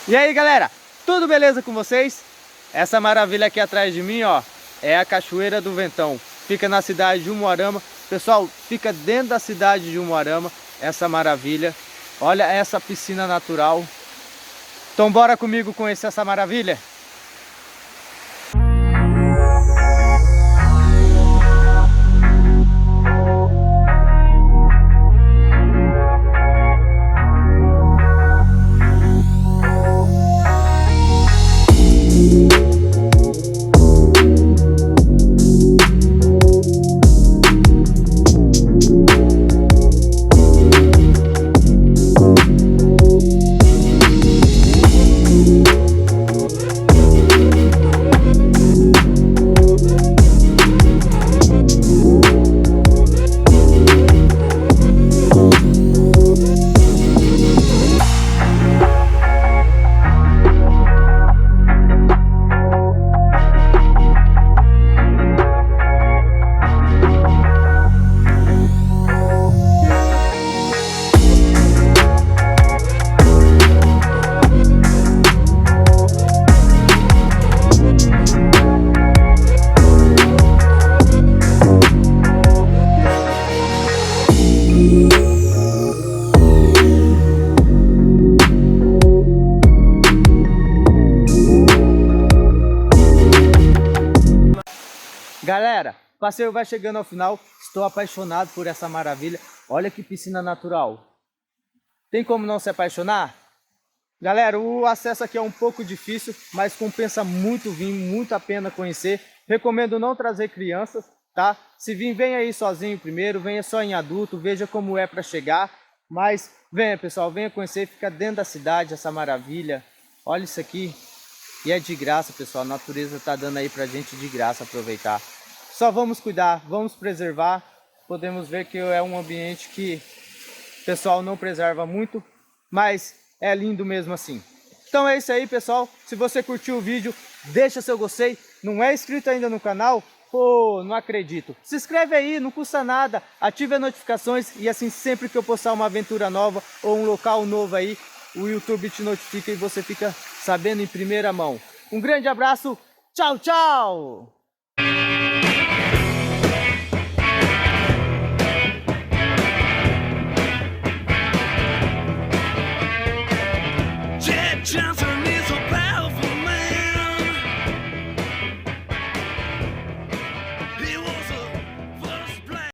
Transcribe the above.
E aí galera, tudo beleza com vocês? Essa maravilha aqui atrás de mim, ó, é a Cachoeira do Ventão. Fica na cidade de Umuarama. Pessoal, fica dentro da cidade de Umuarama essa maravilha. Olha essa piscina natural. Então bora comigo conhecer essa maravilha? Galera, o passeio vai chegando ao final. Estou apaixonado por essa maravilha. Olha que piscina natural. Tem como não se apaixonar? Galera, o acesso aqui é um pouco difícil, mas compensa muito vir, muito a pena conhecer. Recomendo não trazer crianças, tá? Se vir, venha aí sozinho primeiro, venha só em adulto, veja como é para chegar. Mas venha pessoal, venha conhecer, fica dentro da cidade essa maravilha. Olha isso aqui. E é de graça, pessoal. A natureza está dando aí pra gente de graça aproveitar. Só vamos cuidar, vamos preservar. Podemos ver que é um ambiente que o pessoal não preserva muito, mas é lindo mesmo assim. Então é isso aí, pessoal. Se você curtiu o vídeo, deixa seu gostei. Não é inscrito ainda no canal? Pô, não acredito. Se inscreve aí, não custa nada. Ative as notificações e assim sempre que eu postar uma aventura nova ou um local novo aí, o YouTube te notifica e você fica sabendo em primeira mão. Um grande abraço, tchau, tchau!